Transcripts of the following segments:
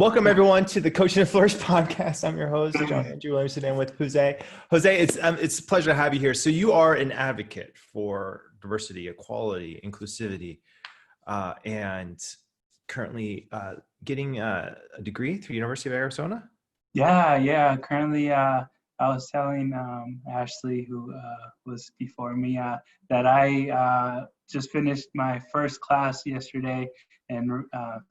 Welcome everyone to the Coaching and Flourish podcast. I'm your host, John Andrew Williamson, and with Jose. Jose, it's a pleasure to have you here. So you are an advocate for diversity, equality, inclusivity, and currently getting a degree through University of Arizona. Yeah. Currently, I was telling Ashley, who was before me, that I just finished my first class yesterday and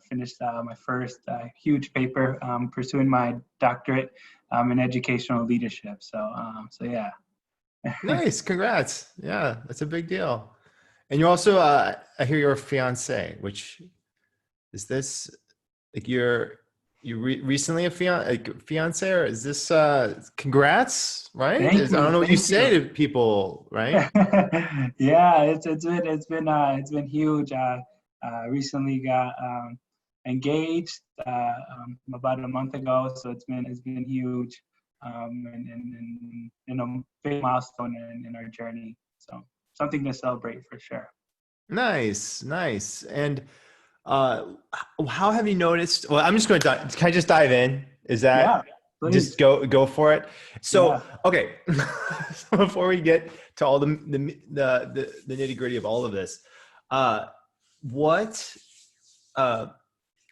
finished my first huge paper, pursuing my doctorate in educational leadership. So yeah. Nice, congrats! Yeah, that's a big deal. And you also, I hear you're a fiance, which is this like recently a fiance, or is this congrats, right? Thank I you. don't know what you Thank say you. to people, right? Yeah, it's been huge. Recently got engaged about a month ago, so it's been huge, and a big milestone in our journey. So something to celebrate for sure. Nice. And how have you noticed? Well, I'm just going to can I just dive in? Is Yeah, that just please. go for it? So, Yeah. okay. So before we get to all the nitty gritty of all of this, what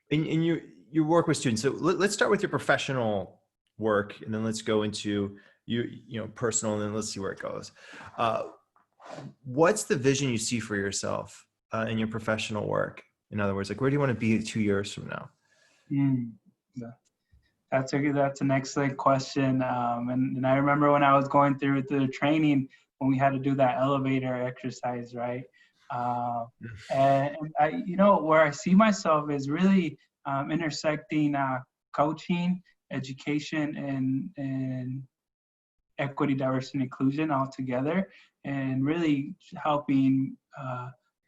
in your work with students? So let's start with your professional work, and then let's go into personal, and then let's see where it goes. What's the vision you see for yourself in your professional work? In other words, like, where do you want to be 2 years from now? Yeah. That's an excellent question. And I remember when I was going through the training, when we had to do that elevator exercise, right? And I, where I see myself is really intersecting coaching, education, and equity, diversity, and inclusion all together, and really helping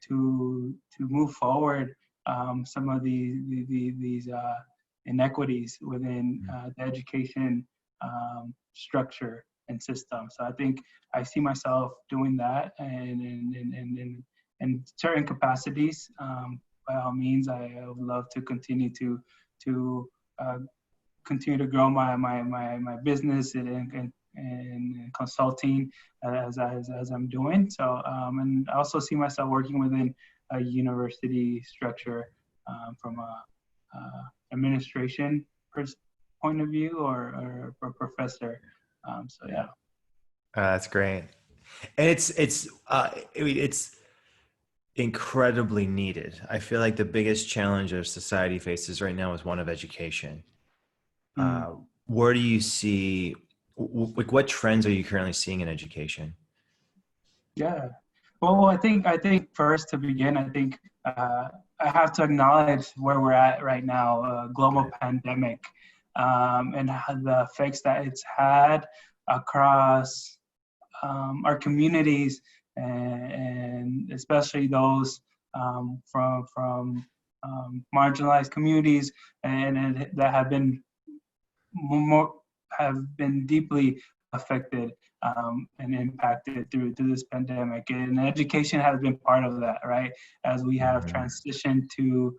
to move forward some of these inequities within the education structure and system. So I think I see myself doing that, and in certain capacities. By all means, I would love to continue to continue to grow my business and consulting as I'm doing. So and I also see myself working within a university structure from a administration point of view, or a professor. So yeah. That's great. And it's incredibly needed. I feel like the biggest challenge of society faces right now is one of education. Where do you see, like, what trends are you currently seeing in education? Yeah. Well, I think first, to begin, I think I have to acknowledge where we're at right now, global pandemic, and the effects that it's had across our communities, and especially those from marginalized communities, and that have been deeply affected and impacted through this pandemic. And education has been part of that, right? As we have transitioned to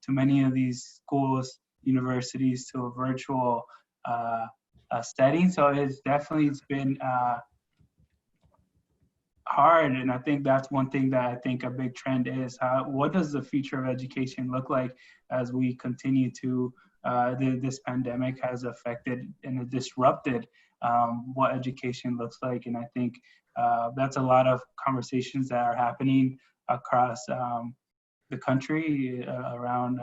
many of these schools, universities, to a virtual setting. So it's been hard. And I think that's one thing that I think a big trend is, what does the future of education look like as we continue to this pandemic has affected and disrupted what education looks like. And I think that's a lot of conversations that are happening across the country, around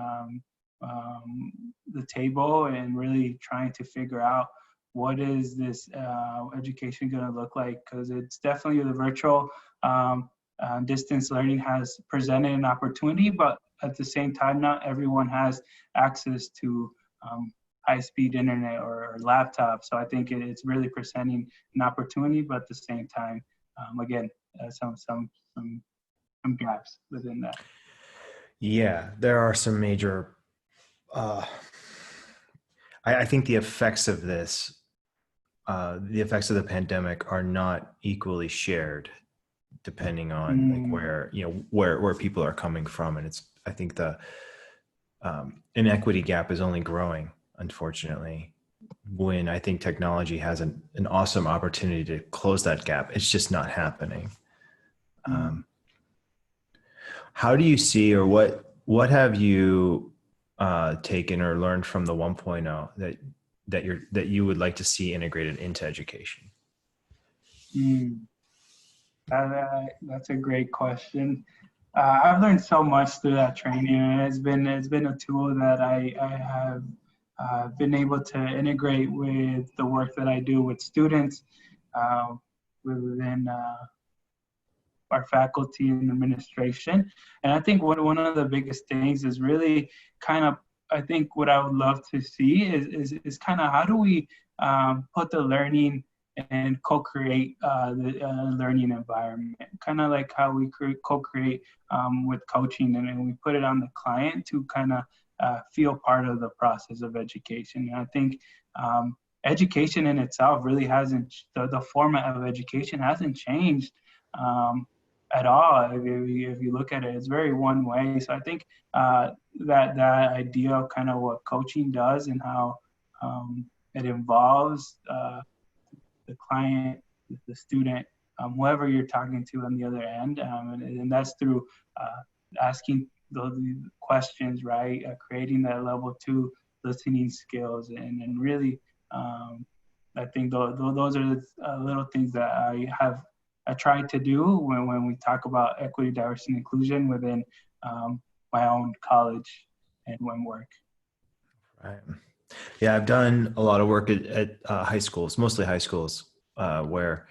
the table, and really trying to figure out what is this education going to look like, because it's definitely the virtual distance learning has presented an opportunity, but at the same time, not everyone has access to high-speed internet or laptop. So I think it's really presenting an opportunity, but at the same time, again, some gaps within that. Yeah, there are some major. I think the effects of this, the effects of the pandemic, are not equally shared, depending on like where people are coming from, and I think inequity gap is only growing, unfortunately, when I think technology has an awesome opportunity to close that gap. It's just not happening. How do you see, or what have you taken or learned from the 1.0 that you would like to see integrated into education? That's a great question. I've learned so much through that training, and it's been a tool that I have been able to integrate with the work that I do with students within our faculty and administration. And I think one of the biggest things is really kind of, I think what I would love to see is kind of how do we put the learning and co-create the learning environment, kind of like how we co-create with coaching, and we put it on the client to kind of feel part of the process of education. And I think education in itself really hasn't, the format of education hasn't changed at all. If you look at it, it's very one way. So I think that idea of kind of what coaching does and how it involves the client, the student, whoever you're talking to on the other end, and that's through asking those questions, right? Creating that level 2 listening skills, and really, I think those are the little things that I try to do when we talk about equity, diversity, and inclusion within my own college and when work. Right. Yeah, I've done a lot of work at high schools, mostly high schools, where,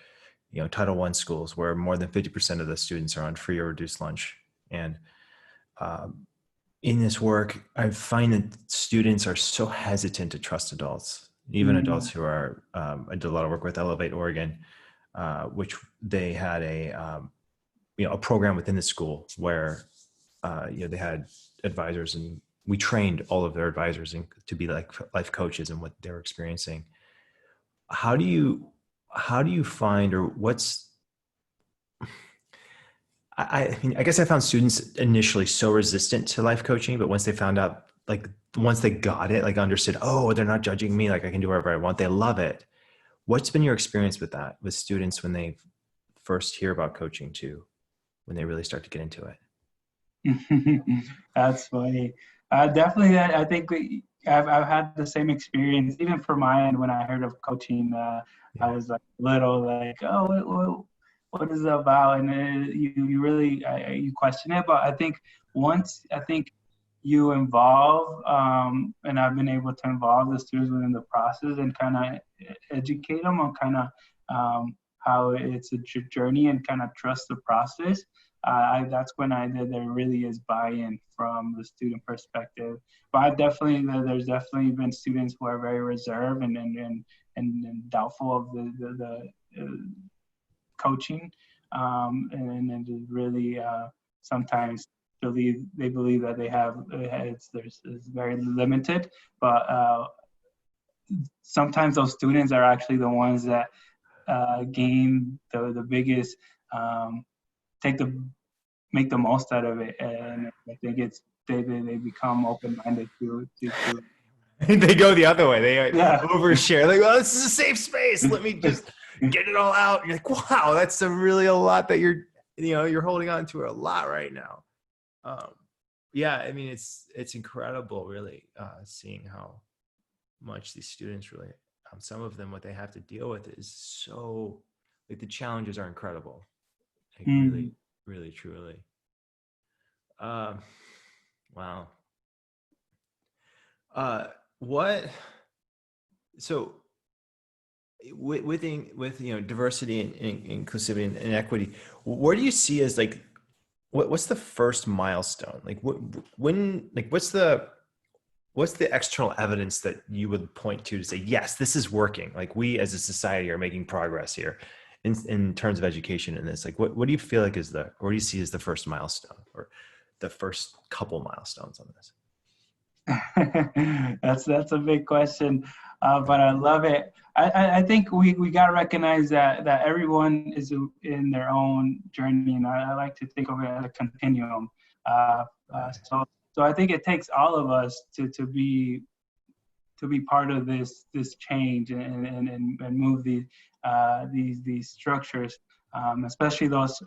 Title I schools, where more than 50% of the students are on free or reduced lunch. And in this work, I find that students are so hesitant to trust adults, even adults who are, I did a lot of work with Elevate Oregon, which they had a program within the school where, they had advisors, and we trained all of their advisors to be like life coaches and what they're experiencing. How do you find, or what's, I mean, I guess I found students initially so resistant to life coaching, but once they found out, like once they got it, like understood, oh, they're not judging me, like I can do whatever I want, they love it. What's been your experience with that, with students when they first hear about coaching to when they really start to get into it? That's funny. Definitely, I think I've had the same experience. Even for my end, when I heard of coaching, I was like little, like, oh, what is it about? And you really you question it. But I think once you involve, and I've been able to involve the students within the process and kind of educate them on kind of how it's a journey and kind of trust the process. That's when there really is buy-in from the student perspective. But there's definitely been students who are very reserved and doubtful of the coaching, and really sometimes they believe that they have it's very limited. But sometimes those students are actually the ones that gain the biggest. Make the most out of it, and I think they become open-minded to They go the other way. They overshare. Like, well, this is a safe space. Let me just get it all out. You're like, wow, that's a lot that you're holding on to a lot right now. Yeah, I mean, it's incredible, really, seeing how much these students really, some of them, what they have to deal with is so, like, the challenges are incredible. Like, really, really, truly. Wow. So with diversity and inclusivity and equity, where do you see as, like, what's the first milestone? Like, what's the external evidence that you would point to say, yes, this is working? Like, we as a society are making progress here in terms of education in this. Like, what do you feel like what do you see as the first milestone, or the first couple milestones on this? That's a big question, but I love it. I think we got to recognize that everyone is in their own journey, and I like to think of it as a continuum. So So I think it takes all of us to be part of this change and move these structures, especially those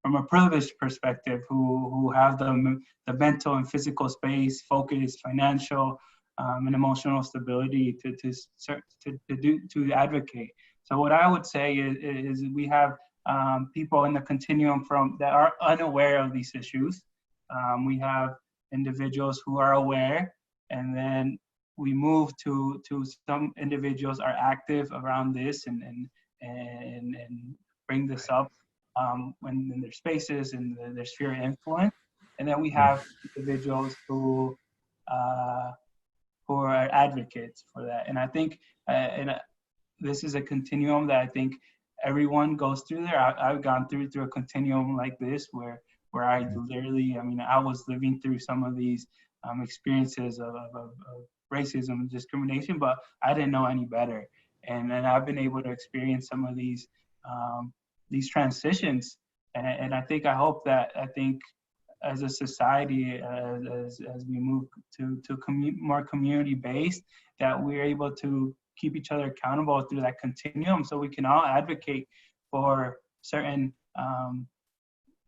from a privileged perspective who have the mental and physical space, focus, financial, and emotional stability to advocate. So what I would say is we have people in the continuum that are unaware of these issues. We have individuals who are aware, and then we move to some individuals are active around this and bring this up when in their spaces and their sphere of influence. And then we have individuals who are advocates for that. And I think this is a continuum that I think everyone goes through there. I've gone through a continuum like this where I literally, I mean, I was living through some of these experiences of racism and discrimination, but I didn't know any better. And I've been able to experience some of these transitions. And I hope that as a society, as we move to more community-based, that we're able to keep each other accountable through that continuum so we can all advocate for certain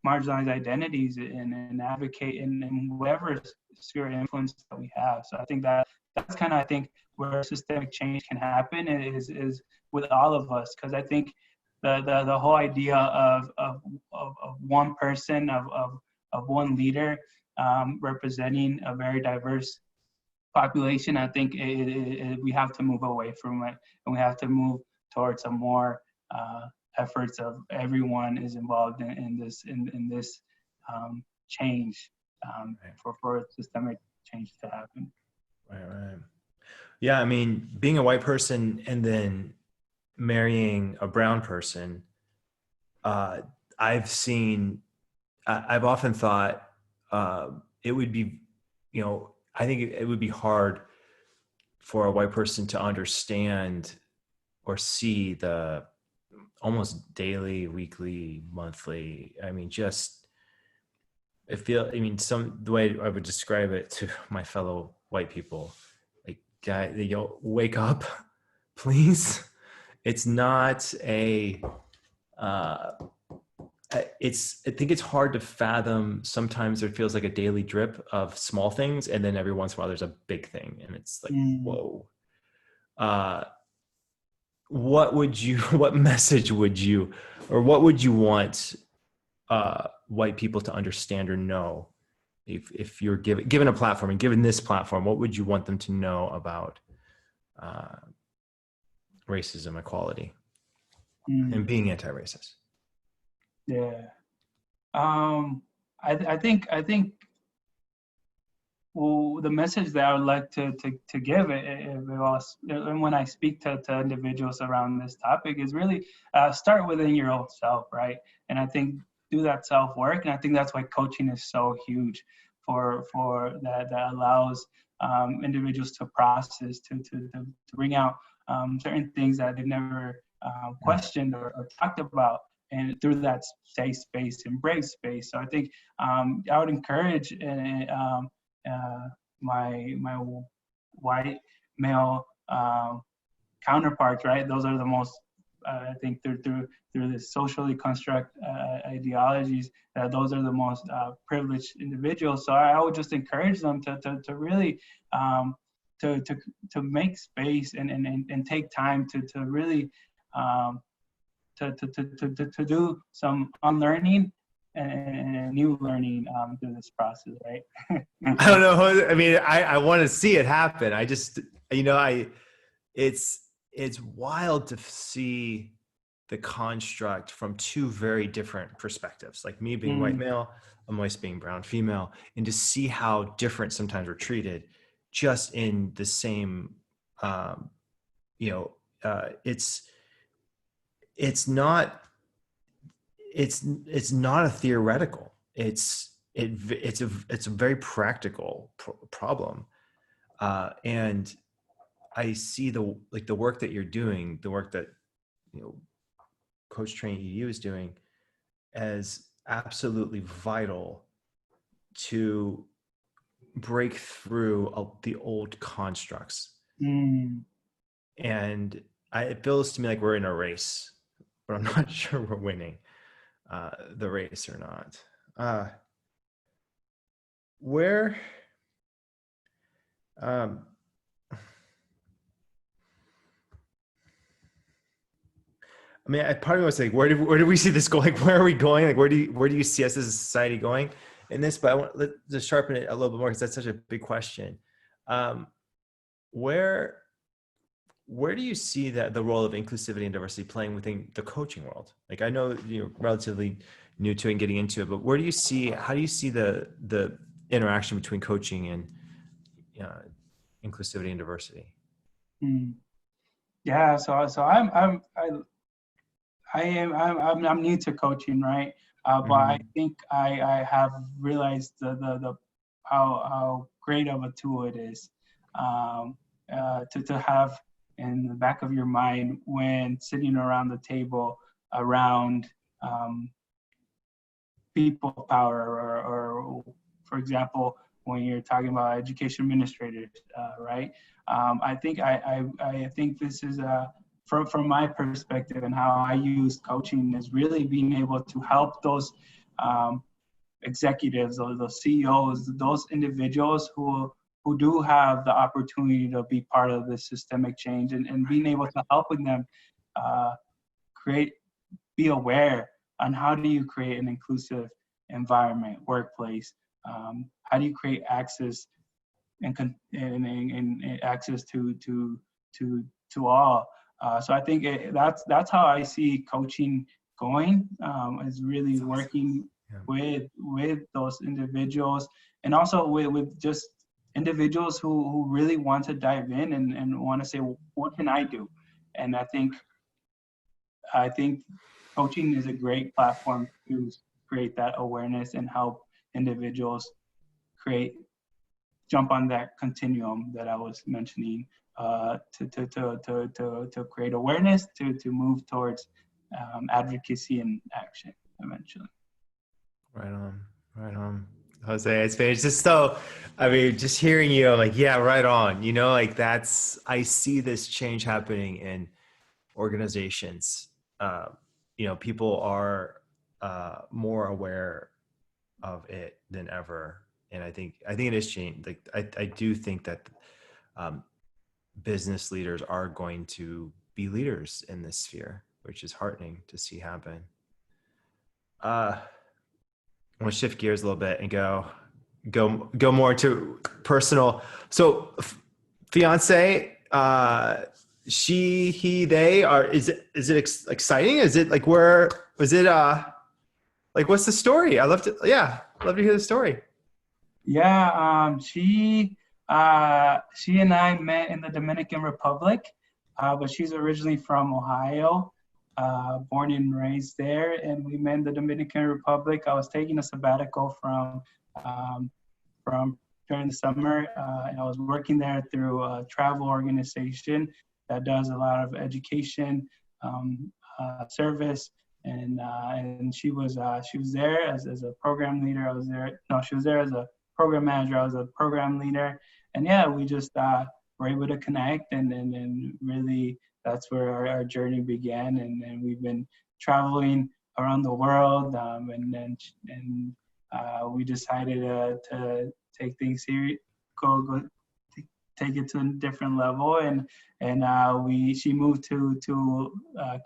marginalized identities and advocate in whatever sphere of influence that we have. So I think that's kind of, I think, where systemic change can happen is with all of us, because I think the whole idea of one person, of one leader representing a very diverse population, I think we have to move away from it, and we have to move towards a more efforts of everyone is involved in this change for systemic change to happen. Right. Yeah, I mean, being a white person and then marrying a brown person, I've often thought it would be, I think it would be hard for a white person to understand or see the almost daily, weekly, monthly. I mean, the way I would describe it to my fellow white people, like, wake up, please. It's not I think it's hard to fathom. Sometimes it feels like a daily drip of small things, and then every once in a while there's a big thing, and it's like, whoa. What message would you, or what would you want white people to understand or know if you're given a platform, and given this platform, what would you want them to know about racism, equality, and being anti-racist? Yeah. I think well, the message that I would like to give and when I speak to individuals around this topic is really start within your own self, right? And I think do that self work, and I think that's why coaching is so huge for that allows individuals to process, to bring out certain things that they've never questioned or talked about, and through that safe space and brave space. So I think I would encourage my white male counterparts, right? Those are the most, I think through the socially construct ideologies, those are the most privileged individuals. So I would just encourage them to really to make space and take time to really to do some unlearning and new learning through this process, right? I don't know. I mean, I want to see it happen. I just, it's wild to see the construct from two very different perspectives, like me being white male, Amois being brown female, and to see how different sometimes we're treated just in the same, it's not a theoretical. It's a very practical problem, and I see the work that you're doing, the work that Coach Train EDU is doing, as absolutely vital to break through the old constructs. Mm. And it feels to me like we're in a race, but I'm not sure we're winning the race or not. Where, um, I mean, part of me was like, where do we see this going? Like, where are we going? Like, where do you see us as a society going in this? But I want to sharpen it a little bit more because that's such a big question. Where do you see that the role of inclusivity and diversity playing within the coaching world? Like, I know you're relatively new to it and getting into it, but how do you see the interaction between coaching and inclusivity and diversity? Mm. Yeah, so I'm new to coaching, right? But I Mm-hmm. think I have realized the how great of a tool it is, to have in the back of your mind when sitting around the table around people of power, or for example, when you're talking about education administrators, right? I think this is from my perspective and how I use coaching is really being able to help those executives or the CEOs, those individuals who do have the opportunity to be part of this systemic change, and being able to help them create, be aware on how do you create an inclusive environment, workplace. How do you create access and access to all? So I think that's how I see coaching going, is really That's awesome. working Yeah. with those individuals, and also with just individuals who really want to dive in and want to say, well, what can I do? And I think coaching is a great platform to create that awareness and help individuals create, jump on that continuum that I was mentioning, to create awareness, to move towards advocacy and action eventually. Right on, right on. Jose, it's just so, I mean, just hearing you, I'm like, yeah, right on. Like I see this change happening in organizations. Uh, people are more aware of it than ever. And I think it is changed. Like, I do think that um, business leaders are going to be leaders in this sphere, which is heartening to see happen. I want to shift gears a little bit and go more into personal. So, fiance, she, he, they are. Is it exciting? Is it like where was it? Like what's the story? I love to. Yeah, love to hear the story. Yeah, she and I met in the Dominican Republic, but she's originally from Ohio, born and raised there, and we met in the Dominican Republic. I was taking a sabbatical um, from during the summer, and I was working there through a travel organization that does a lot of education service. And she was there as a program leader. I was there. No, she was there as a program manager. I was a program leader, and yeah, we just were able to connect, and really that's where our journey began. And we've been traveling around the world, and we decided to take things serious, go take it to a different level, and she moved to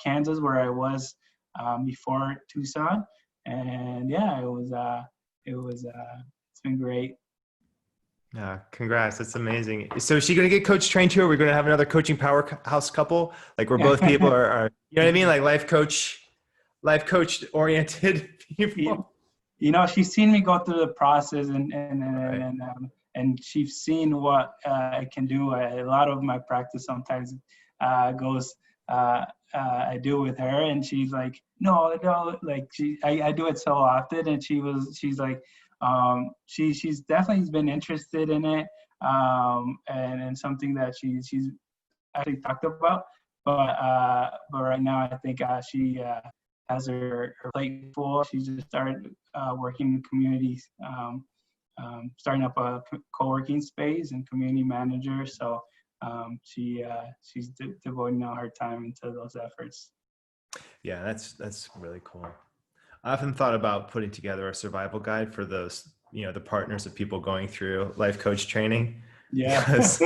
Kansas, where I was before Tucson, and yeah, it's been great. Congrats. That's amazing. So is she going to get coach trained too? Or are we going to have another coaching powerhouse couple? Like where both people are, you know what I mean? Like life coach oriented you, people. she's seen me go through the process, and Right. and she's seen what I can do. A lot of my practice sometimes goes I do with her, and she's like, no, like I do it so often, and she's like, she's definitely been interested in it, and something that she's actually talked about, but right now I think she has her plate full. She just started working in communities, starting up a co-working space and community manager. So she's devoting all her time into those efforts. Yeah, that's really cool. I often thought about putting together a survival guide for those, the partners of people going through life coach training. Yeah. Because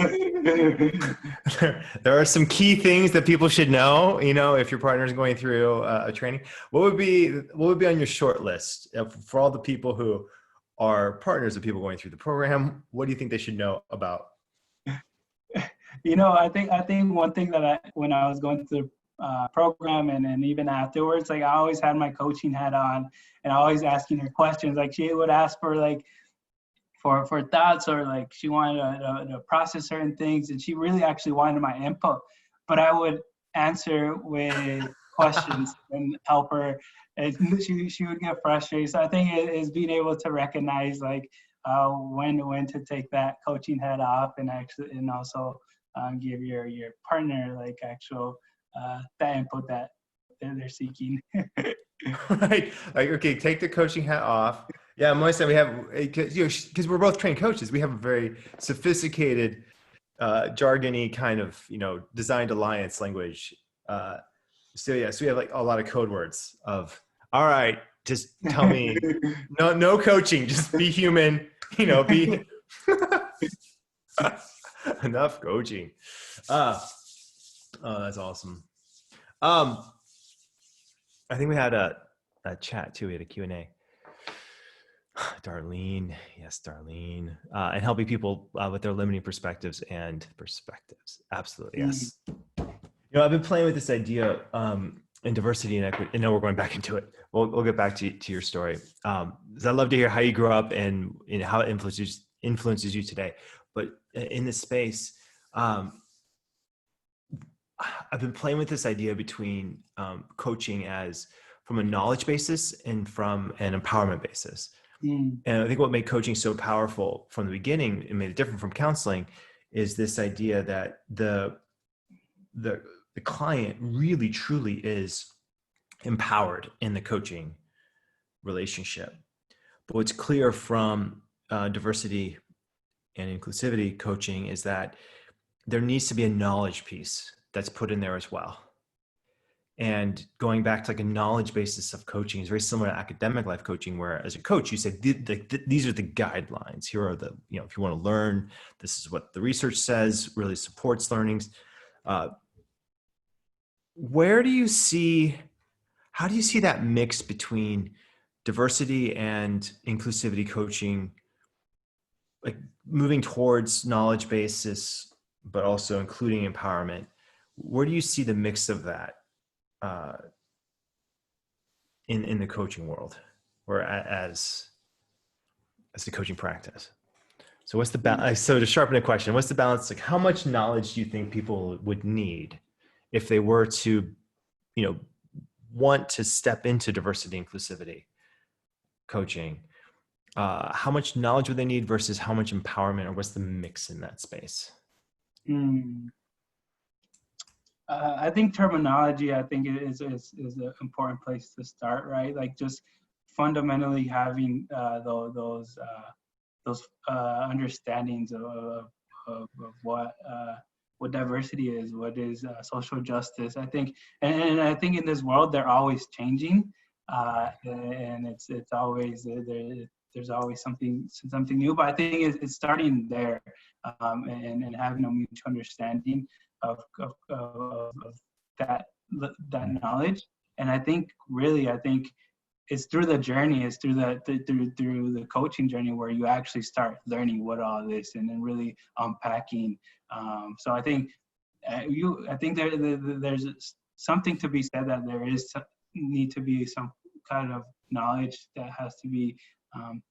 there are some key things that people should know, if your partner is going through a training. What would be on your short list for all the people who are partners of people going through the program? What do you think they should know about? I think one thing that when I was going through the program and even afterwards, like I always had my coaching hat on and always asking her questions. Like she would ask for for thoughts, or like she wanted to process certain things, and she really actually wanted my input, but I would answer with questions and help her, and she would get frustrated. So I think it is being able to recognize when to take that coaching hat off and also give your partner actual that input that they're seeking. Right. Like, okay, take the coaching hat off. Yeah, Moisa, we have, because we're both trained coaches, we have a very sophisticated, jargony kind of, designed alliance language. So we have like a lot of code words of, all right, just tell me, no coaching, just be human, be enough coaching. Oh, that's awesome. I think we had a chat too. We had a Q&A. Darlene, yes, Darlene, and helping people with their limiting perspectives. Absolutely, yes. I've been playing with this idea in diversity and equity. And now we're going back into it. We'll get back to your story. I'd love to hear how you grew up and how it influences you today. But in this space, I've been playing with this idea between coaching as from a knowledge basis and from an empowerment basis. And I think what made coaching so powerful from the beginning and made it different from counseling is this idea that the client really truly is empowered in the coaching relationship. But what's clear from diversity and inclusivity coaching is that there needs to be a knowledge piece that's put in there as well. And going back to like a knowledge basis of coaching is very similar to academic life coaching, where as a coach, you say, these are the guidelines. Here are the, if you want to learn, this is what the research says, really supports learnings. How do you see that mix between diversity and inclusivity coaching, like moving towards knowledge basis, but also including empowerment? Where do you see the mix of that in the coaching world, or as the coaching practice? So what's the balance? So to sharpen the question, what's the balance? Like, how much knowledge do you think people would need if they were to, want to step into diversity inclusivity coaching? How much knowledge would they need versus how much empowerment, or what's the mix in that space? I think terminology, is an important place to start, right? Like just fundamentally having those understandings of what diversity is, what is social justice. I think, and I think in this world they're always changing, and it's always there's always something new. But I think it's starting there, and having a mutual understanding of that knowledge. And I think it's through the journey, it's through the coaching journey where you actually start learning what all this and then really unpacking. So I think there's something to be said that there is need to be some kind of knowledge that has to be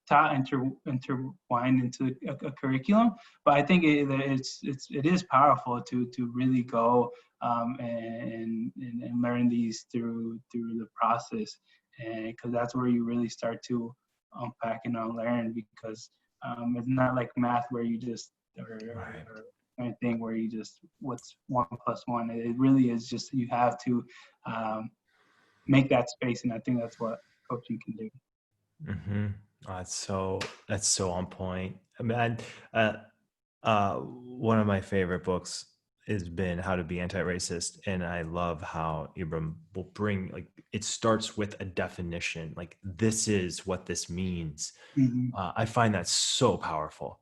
taught, intertwined into a curriculum. But I think it is powerful to really go and learn these through the process, and because that's where you really start to unpack and unlearn, because it's not like math where you just or anything where you just what's 1 + 1. It really is just you have to make that space, and I think that's what coaching can do. Mm-hmm. Oh, that's so on point. I mean, one of my favorite books has been How to Be Anti-Racist, and I love how Ibram will bring, like, it starts with a definition, like this is what this means. Mhm. I find that so powerful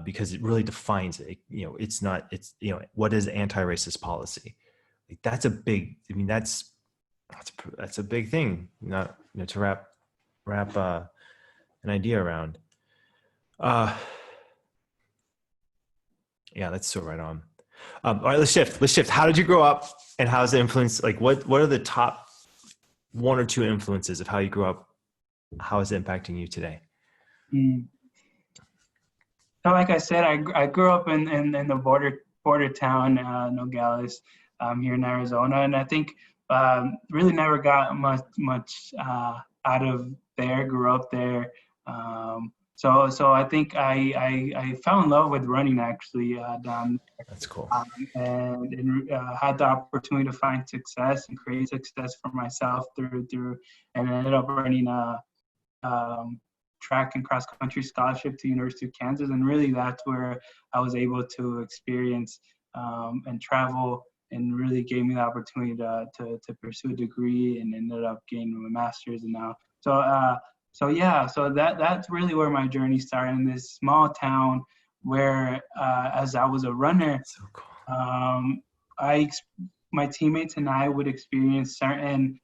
because it really defines it. You know, it's not, it's, you know, what is anti-racist policy? Like that's a big, I mean, that's a big thing, not, you know, to wrap an idea around. Uh, yeah, that's so right on. All right, let's shift. Let's shift. How did you grow up, and how's it influenced? Like, what are the top one or two influences of how you grew up? How is it impacting you today? Mm. So like I said, I grew up in the border town, Nogales, here in Arizona, and I think really never got much out of there. Grew up there, so I think I fell in love with running actually down That's cool. and had the opportunity to find success and create success for myself and ended up running um, track and cross country scholarship to University of Kansas, and really that's where I was able to experience and travel, and really gave me the opportunity to pursue a degree, and ended up getting my master's. And now so that's really where my journey started, in this small town where as I was a runner, So cool. I my teammates and I would experience certain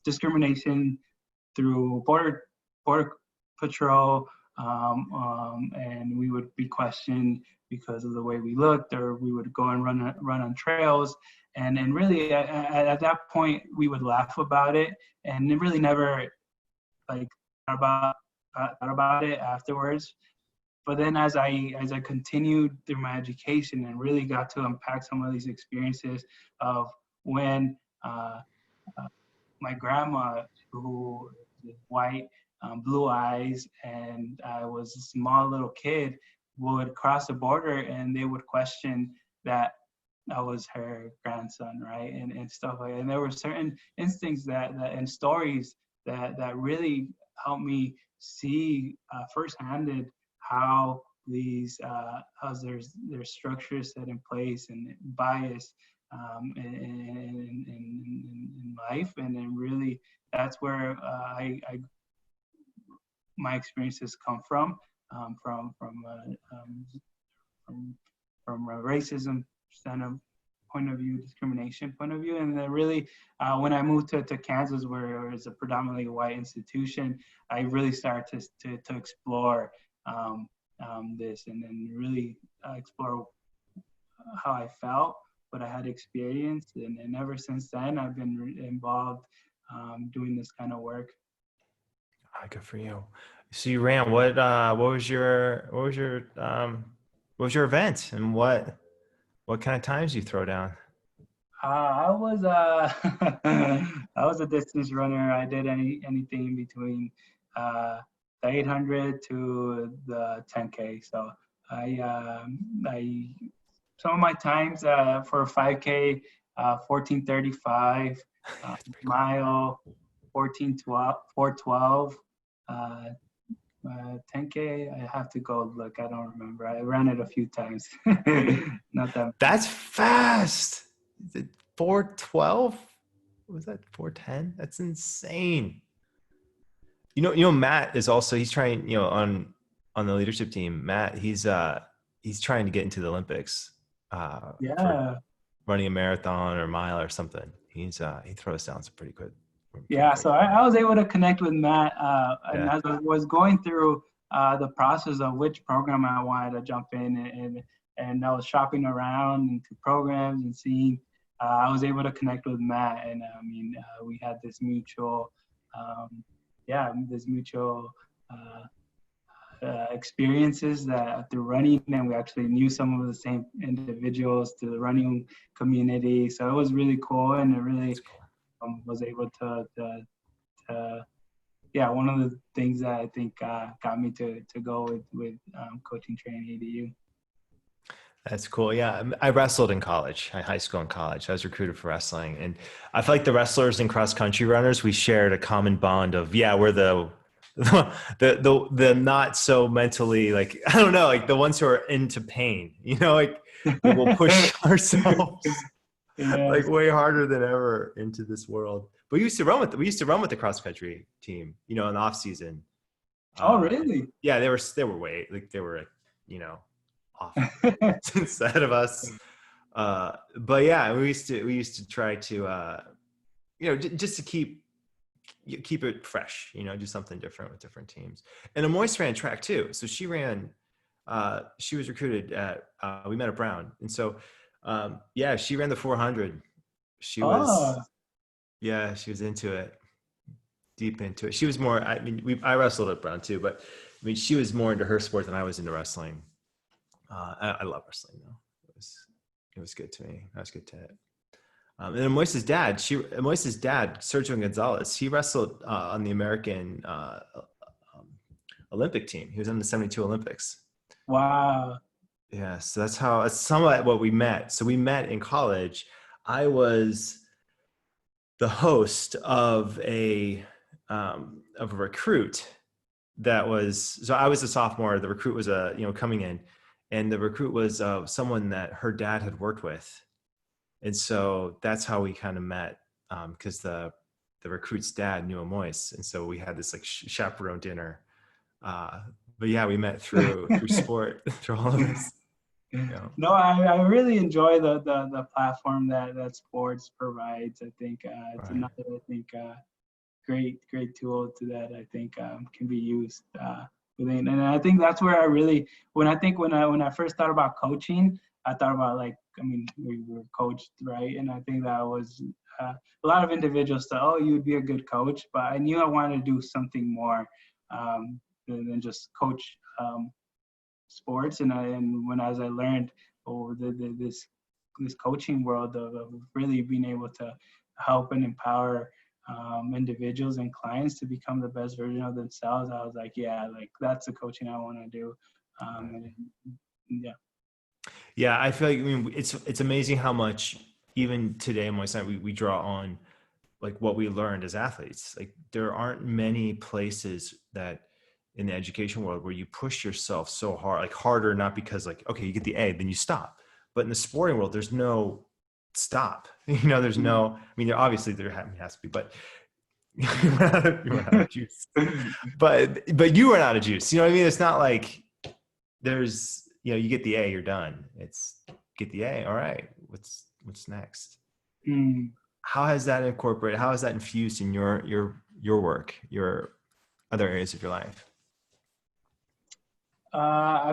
discrimination through border patrol, and we would be questioned because of the way we looked, or we would go and run on trails, and really at that point we would laugh about it, and it really never like thought about it afterwards. But then as I continued through my education and really got to unpack some of these experiences of when my grandma, who was white, blue eyes, and I was a small little kid, would cross the border, and they would question that I was her grandson, right? And stuff like that. And there were certain instincts that and stories that really helped me see firsthand how these how there's structures set in place and bias in life, and then really that's where my experiences come from, from from from a racism point of view, discrimination point of view. And then really when I moved to Kansas, where it's a predominantly white institution, I really started to explore this, and then really explore how I felt, what I had experienced, and ever since then I've been involved doing this kind of work. Good for you. So you ran. What was your event, and what kind of times you throw down? I was I was a distance runner. I did anything between the 800 to the 10K. So I some of my times for a 5K, 14:35, That's pretty cool. mile 14:12, 4:12. 10K, I have to go look. I don't remember. I ran it a few times. Not that. That's fast. Is it 4:12? Was that 4:10? That's insane. Matt is also, he's trying, on the leadership team. Matt, he's trying to get into the Olympics for Yeah. running a marathon or mile or something. He throws down some pretty good. Yeah, so I was able to connect with Matt, and Yeah. as I was going through the process of which program I wanted to jump in, and I was shopping around into programs and seeing, I was able to connect with Matt, and I mean, we had this mutual, this mutual experiences that through running, and we actually knew some of the same individuals through the running community. So it was really cool, and it really That's cool. was able yeah, one of the things that I think got me to go with coaching training ADU. That's cool. Yeah, I wrestled in college, high school and college. I was recruited for wrestling, and I feel like the wrestlers and cross country runners, we shared a common bond of, yeah, we're the the not so mentally, like, I don't know, like the ones who are into pain, like we'll push ourselves like Yes. way harder than ever into this world. But we used to run with the cross country team, in the off season. Oh, really? Yeah, they were off instead of us. But yeah, we used to try to just to keep it fresh, do something different with different teams. And Amoyce ran track too. So she was recruited we met at Brown. And so, yeah, she ran the 400. She was, Oh, she was into it, deep into it. She was more, I wrestled at Brown too, but she was more into her sport than I was into wrestling. I love wrestling though. It was good to me. I was good to it. And then Moise's dad, Sergio Gonzalez, he wrestled on the American Olympic team. He was in the 72 Olympics. wow. Yeah, so that's somewhat what we met. So we met in college. I was the host of a recruit so I was a sophomore. The recruit was coming in, and the recruit was someone that her dad had worked with. And so that's how we kind of met, because the recruit's dad knew Amoyce. And so we had this like chaperone dinner. But yeah, we met through sport, through all of this. No, I really enjoy the platform that sports provides. I think it's Right. another great tool to that I think can be used within. And I think that's where when I first thought about coaching, I thought about we were coached, right? And I think that was a lot of individuals thought, oh, you would be a good coach, but I knew I wanted to do something more than just coach sports. And as I learned this coaching world of really being able to help and empower individuals and clients to become the best version of themselves, I was like, yeah, like that's the coaching I want to do. And yeah. Yeah, I feel like it's amazing how much even today on my side we draw on like what we learned as athletes. Like there aren't many places that in the education world where you push yourself so hard, like harder, not because like, okay, you get the A, then you stop. But in the sporting world, there's no stop. There's no, obviously there has to be, but you run out of juice. But you run out of juice. You know what I mean? It's not like there's, you get the A, you're done. It's get the A. All right. What's next? Mm. How has that incorporated? How has that infused in your work, your other areas of your life? I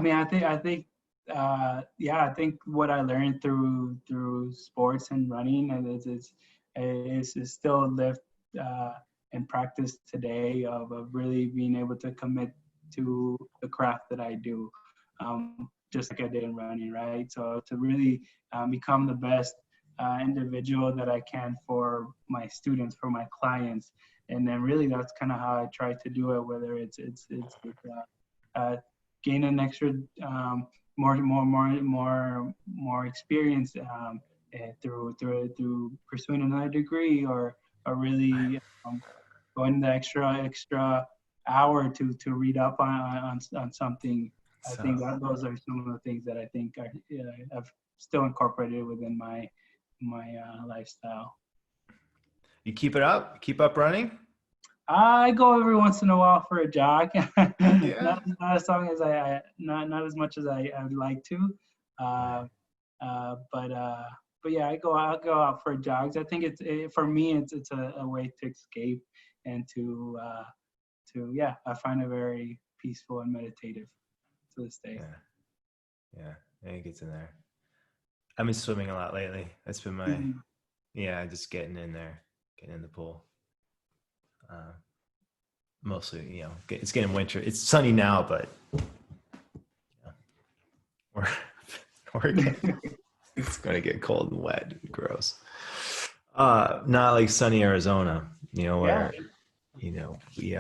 think what I learned through sports and running is still lived and practice today of really being able to commit to the craft that I do, just like I did in running, right? So to really become the best individual that I can for my students, for my clients, and then really that's kind of how I try to do it. Whether it's gain an extra more experience through pursuing another degree, or really going the extra hour to read up on something. I think that those are some of the things that I think I've still incorporated within my lifestyle. You keep it up? Keep up running? I go every once in a while for a jog. Yeah. Not as long as not as much as I would like to. But yeah, I'll go out for jogs. I think for me it's a way to escape and to I find it very peaceful and meditative to this day. Yeah, it gets in there. I've been swimming a lot lately. That's been my just getting in there, getting in the pool. Mostly, it's getting winter. It's sunny now, but it's going to get cold and wet and gross. Not like sunny Arizona, where, we,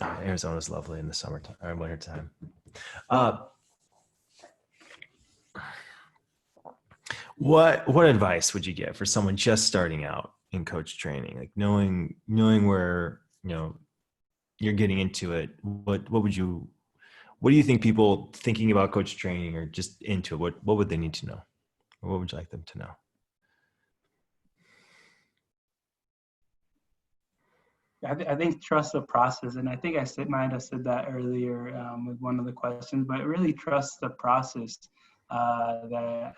Arizona's lovely in the summertime or wintertime. What advice would you give for someone just starting out in coach training? Like knowing where, you're getting into it, what do you think people thinking about coach training or just into it, what would they need to know? Or what would you like them to know? I think trust the process, and I think might have said that earlier with one of the questions, but really trust the process that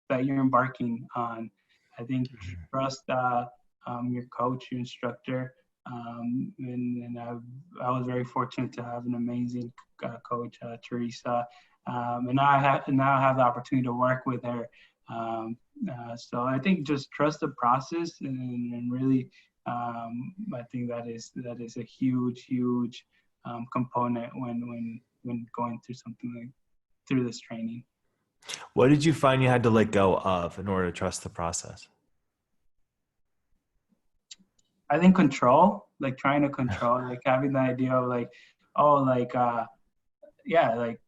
that you're embarking on. I think trust your coach, your instructor, and I was very fortunate to have an amazing coach, Teresa, and now I have the opportunity to work with her. So I think just trust the process and really. I think that is a huge component when going through something like through this training. What did you find you had to let go of in order to trust the process? I think control, like trying to control, like having the idea of like, oh, like yeah, like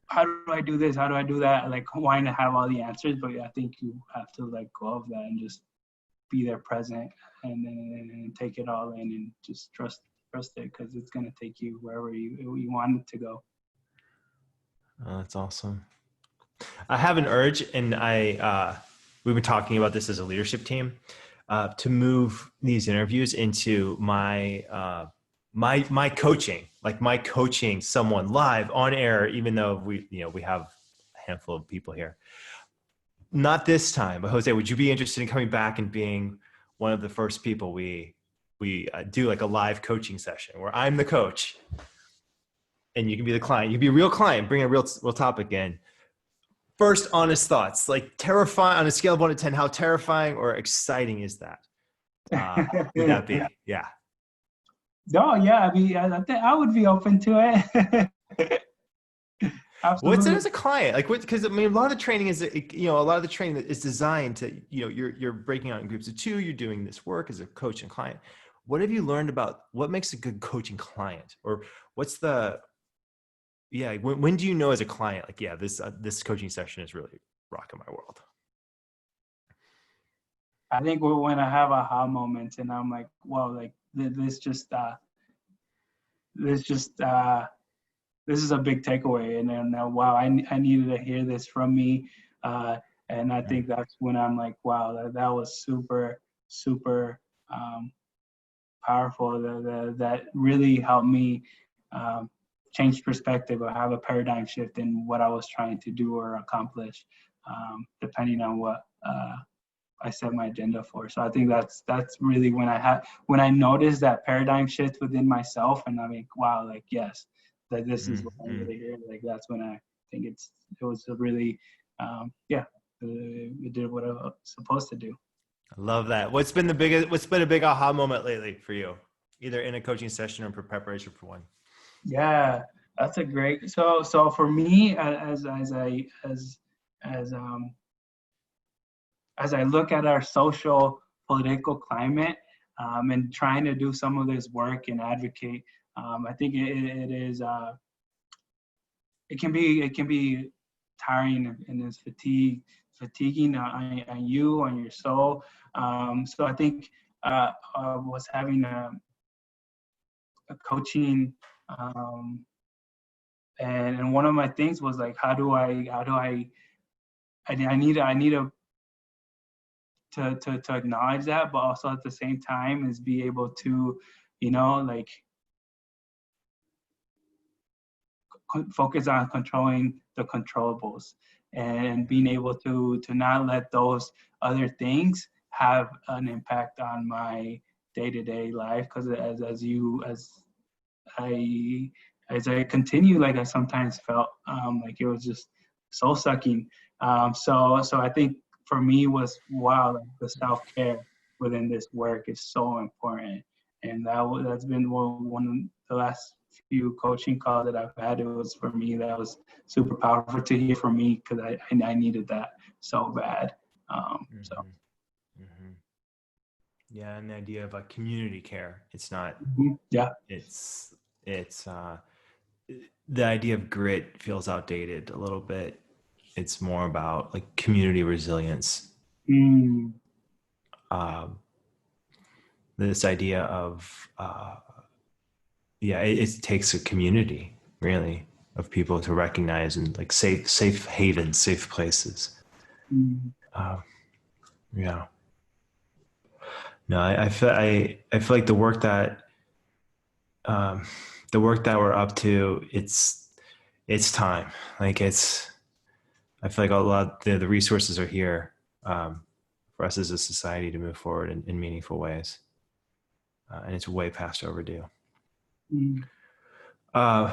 how do I do this? How do I do that? Like wanting to have all the answers, but I think you have to let go of that and just be there present and take it all in and just trust it, because it's going to take you wherever you want it to go. Oh, that's awesome. I have an urge, and we've been talking about this as a leadership team, to move these interviews into my coaching, like my coaching someone live on air, even though we have a handful of people here. Not this time, but Jose, would you be interested in coming back and being one of the first people we do like a live coaching session where I'm the coach and you can be the client? You can be a real client, bring a real topic in. First, honest thoughts, like terrifying on a scale of 1 to 10, how terrifying or exciting is that? Would that be? Yeah. No, yeah, I mean, I think I would be open to it. Absolutely. What's it as a client? Like, because I mean, a lot of the training is, a lot of the training is designed to, you're breaking out in groups of 2, you're doing this work as a coach and client. What have you learned about what makes a good coaching client, or what's when do you know as a client, like, yeah, this coaching session is really rocking my world? I think when I have aha moments and I'm like, wow, like this is a big takeaway, and then wow, I needed to hear this from me, and I think that's when I'm like, wow, that was super powerful. That really helped me change perspective or have a paradigm shift in what I was trying to do or accomplish, depending on what I set my agenda for. So I think that's really when I noticed that paradigm shift within myself, and I'm like, wow, like yes, that this is what I need to hear. Like that's when I think it was a really it did what I was supposed to do. I love that. What's been a big aha moment lately for you, either in a coaching session or preparation for one? Yeah, that's a great. So for me, as I look at our social political climate, and trying to do some of this work and advocate, I think it is it can be tiring and it's fatiguing on you, on your soul. So I think I was having a coaching, and one of my things was like, I need to acknowledge that, but also at the same time is be able to, like focus on controlling the controllables and being able to not let those other things have an impact on my day-to-day life. Because as I continue, like I sometimes felt like it was just soul sucking. So I think for me was, wow, like the self-care within this work is so important. And that's been one of the last few coaching calls that I've had. It was, for me, that was super powerful to hear from me, because I needed that so bad. Yeah, and the idea of a community care. It's not. Yeah. It's the idea of grit feels outdated a little bit. It's more about like community resilience. this idea of, it takes a community really of people to recognize and like safe havens, safe places. Mm. Yeah. No, I feel like the work that we're up to, it's time. Like I feel like a lot the resources are here for us as a society to move forward in meaningful ways, and it's way past overdue. Mm. Uh,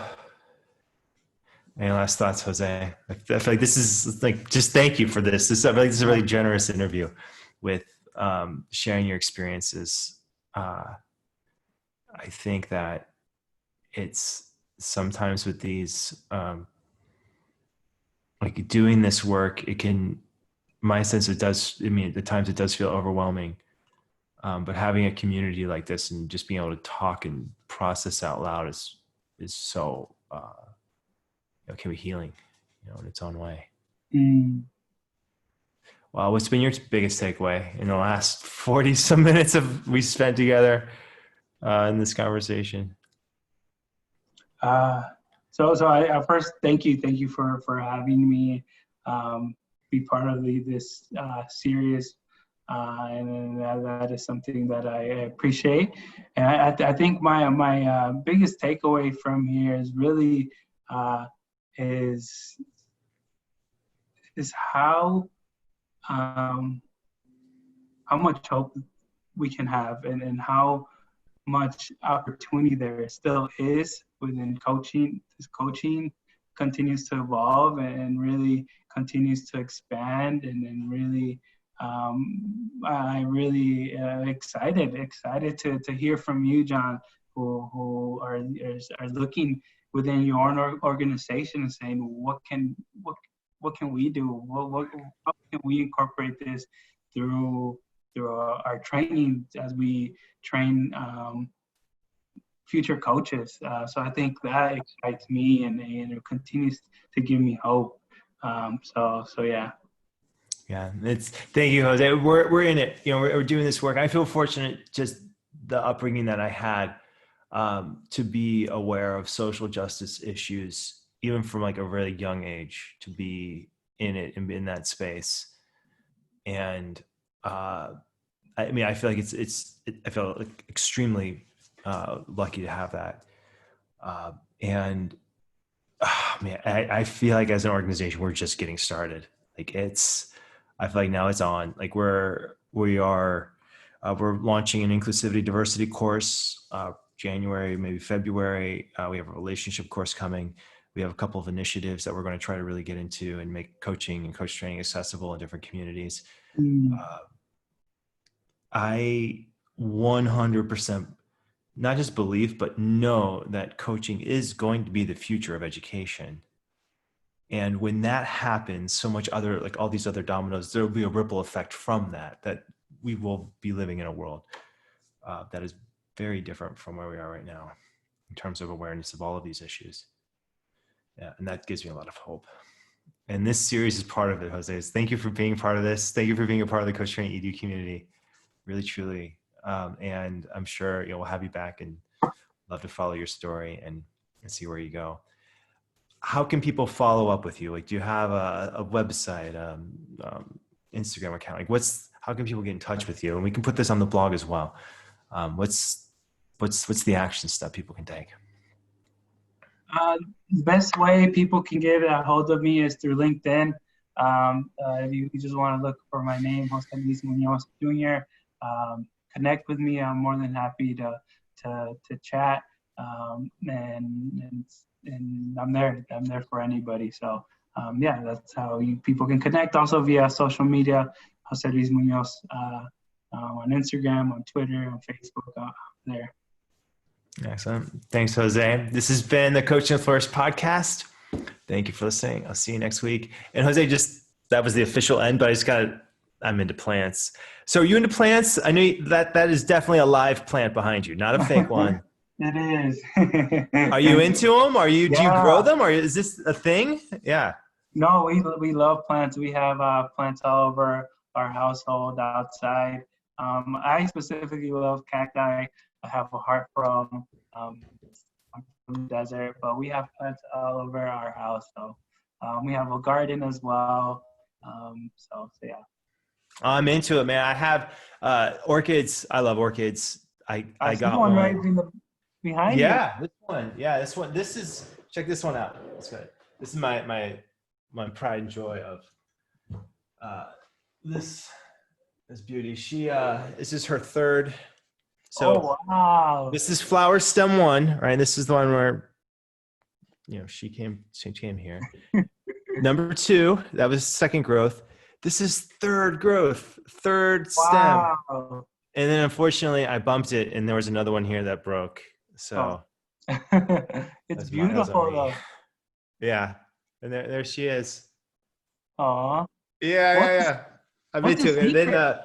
any last thoughts, Jose? I feel like this is like, just thank you for this. I feel like this is a really generous interview with sharing your experiences. I think that it's sometimes with these, like doing this work, it can, my sense, it does, I mean, at times it does feel overwhelming. But having a community like this and just being able to talk and process out loud is so, can be healing, in its own way. Mm. Well, what's been your biggest takeaway in the last 40 some minutes we spent together in this conversation? So I first thank you for having me be part of this series, and that is something that I appreciate. And I think my biggest takeaway from here is really is how much hope we can have, and how much opportunity there still is within coaching. This coaching continues to evolve and really continues to expand, and really I really excited to hear from you, John, who are looking within your own organization and saying, what can we do? How can we incorporate this through our training as we train future coaches? So I think that excites me, and it continues to give me hope. So yeah. Yeah, thank you, Jose. We're in it. We're doing this work. I feel fortunate, just the upbringing that I had, to be aware of social justice issues, even from like a really young age, to be in it and be in that space. And I mean, I feel like I feel like extremely lucky to have that. And man, I feel like as an organization, we're just getting started. Like I feel like now it's on. Like we're launching an inclusivity diversity course, January, maybe February. We have a relationship course coming. We have a couple of initiatives that we're going to try to really get into and make coaching and coach training accessible in different communities. I 100% not just believe, but know that coaching is going to be the future of education. And when that happens, so much other, like all these other dominoes, there will be a ripple effect from that we will be living in a world that is very different from where we are right now in terms of awareness of all of these issues. Yeah, and that gives me a lot of hope. And this series is part of it, Jose. Thank you for being part of this. Thank you for being a part of the Coach Training EDU community. Really, truly. And I'm sure we'll have you back, and love to follow your story and see where you go. How can people follow up with you? Like, do you have a website, Instagram account? Like, how can people get in touch with you? And we can put this on the blog as well. What's the action step people can take? The best way people can get a hold of me is through LinkedIn. If you just want to look for my name, Jose Luis Munoz Jr., connect with me. I'm more than happy to chat, and I'm there for anybody. So yeah, that's how people can connect. Also via social media, Jose Luis Munoz, on Instagram, on Twitter, on Facebook, there. Excellent. Thanks, Jose. This has been the Coach and Flourish podcast. Thank you for listening. I'll see you next week. And Jose, that was the official end, but I'm into plants. So are you into plants? I know that is definitely a live plant behind you, not a fake one. It is. Are you into them? Do you grow them? Or is this a thing? Yeah. No, we love plants. We have plants all over our household, outside. I specifically love cacti. I have a heart from. I'm from the desert, but we have plants all over our house. So we have a garden as well. So yeah. I'm into it, man. I have orchids. I love orchids. I I see got one right one. behind you. Yeah, this one. Yeah, this one. This is, check this one out. It's good. This is my pride and joy of uh, this beauty. This is her third. So Oh wow! this is flower stem one, right? This is the one where, she came here. Number two, that was second growth. This is third growth, third stem. Wow! And then unfortunately I bumped it and there was another one here that broke. So Oh. It's that was on beautiful me. though. Yeah. And there she is. Aw. Yeah. I'm What's into the it. And then secret?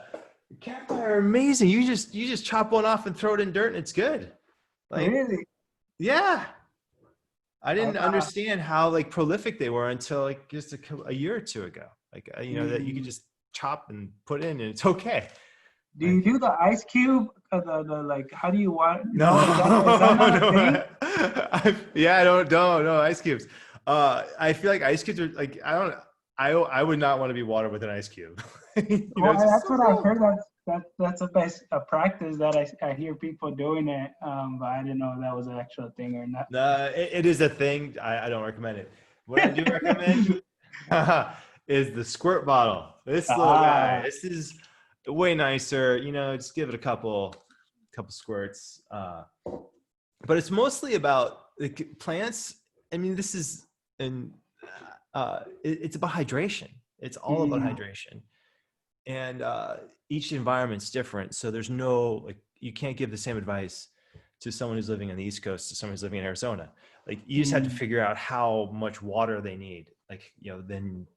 cacti are amazing. You just chop one off and throw it in dirt and it's good. Like, Really? yeah. I didn't Wow. understand how like prolific they were until like just a year or two ago. Like, that you could just chop and put in and it's okay. Do you do the ice cube? The like, how do you want? No, Is that not a thing? I don't know ice cubes. I feel like ice cubes are like, I would not want to be watered with an ice cube. Well, It's just that's so what I've cool. heard. That's a practice that I hear people doing it. But I didn't know if that was an actual thing or not. It is a thing. I don't recommend it. What I do recommend is the squirt bottle. This little guy. This is way nicer. Just give it a couple squirts. But it's mostly about like plants. I mean, this is it's about hydration. It's all about hydration, and each environment's different. So there's no like you can't give the same advice to someone who's living on the East Coast to someone who's living in Arizona. Like you just have to figure out how much water they need. Like then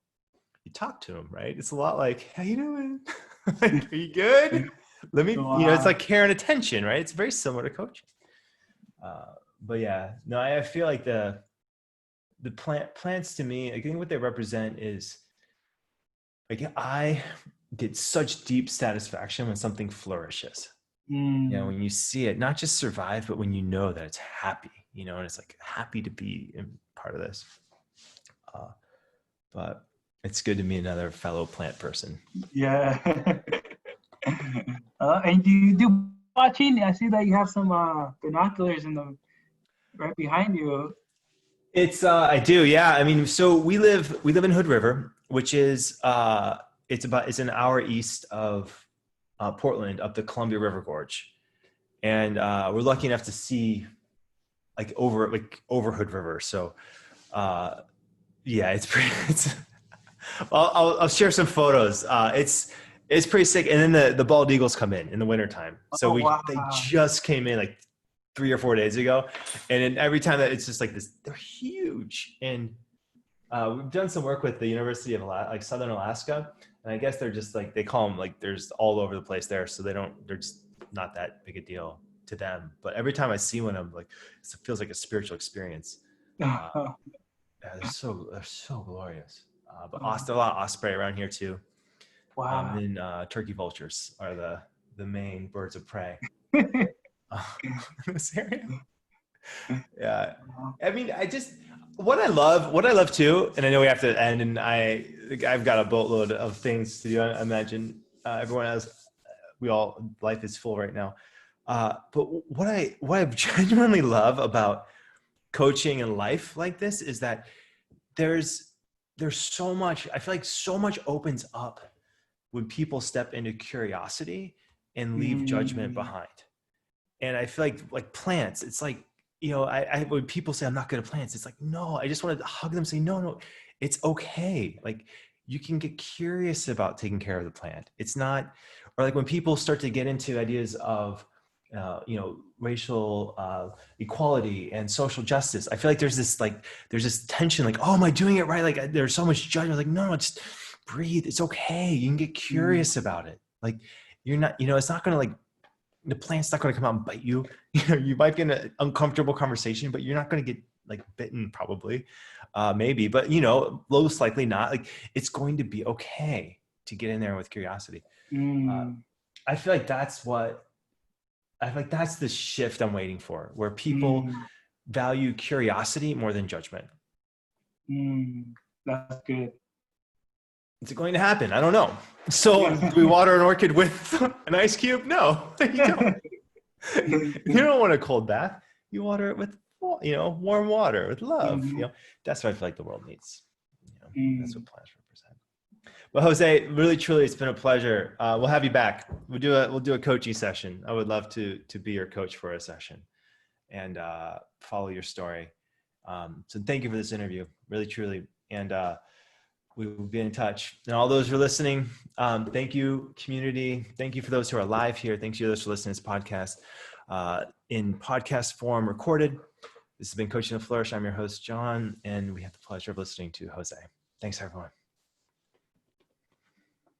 you talk to them, right? It's a lot like, how you doing? Like, are you good? Let me, it's like care and attention, right? It's very similar to coaching. But yeah, no, I feel like the plants to me, I think what they represent is like, I get such deep satisfaction when something flourishes. When you see it, not just survive, but when you know that it's happy, and it's like happy to be in part of this. But it's good to meet another fellow plant person. Yeah. And do you do watching? I see that you have some binoculars right behind you. It's I do, yeah. I mean, so we live in Hood River, which is it's an hour east of Portland, up the Columbia River Gorge, and we're lucky enough to see over Hood River. So yeah, it's pretty. I'll share some photos. It's pretty sick. And then the bald eagles come in the wintertime. So they just came in like 3 or 4 days ago, and then every time that it's just like this, they're huge. And we've done some work with the University of Southern Alaska, and I guess they're just like, they call them like there's all over the place there, so they're just not that big a deal to them. But every time I see one, I'm like, it feels like a spiritual experience. Yeah, they're so glorious. But a lot of osprey around here too. Wow. And turkey vultures are the main birds of prey. In this area. Yeah. I mean, what I love too, and I know we have to end, and I've got a boatload of things to do. I imagine everyone has, life is full right now. But what I genuinely love about coaching and life like this is that there's so much, I feel like so much opens up when people step into curiosity and leave judgment behind. And I feel like plants, it's like, when people say I'm not good at plants, it's like, no, I just want to hug them and say, no, it's okay. Like you can get curious about taking care of the plant. It's not, or like when people start to get into ideas of, racial equality and social justice, I feel like there's this tension, like, oh, am I doing it right? Like there's so much judgment. Like, no, just breathe. It's okay. You can get curious about it. Like you're not, it's not going to like, the plant's not going to come out and bite you. You might get an uncomfortable conversation, but you're not going to get like bitten probably, maybe, but most likely not. Like it's going to be okay to get in there with curiosity. I feel like that's the shift I'm waiting for, where people value curiosity more than judgment. That's good. Is it going to happen? I don't know. So do we water an orchid with an ice cube? No, you don't. You don't want a cold bath. You water it with, warm water with love. That's what I feel like the world needs. That's what plants represent. Well, Jose, really, truly, it's been a pleasure. We'll have you back. We'll do a coaching session. I would love to be your coach for a session and follow your story. So thank you for this interview, really, truly. And we will be in touch. And all those who are listening, thank you, community. Thank you for those who are live here. Thank you to those who are listening to this podcast in podcast form recorded. This has been Coaching to Flourish. I'm your host, John, and we have the pleasure of listening to Jose. Thanks, everyone.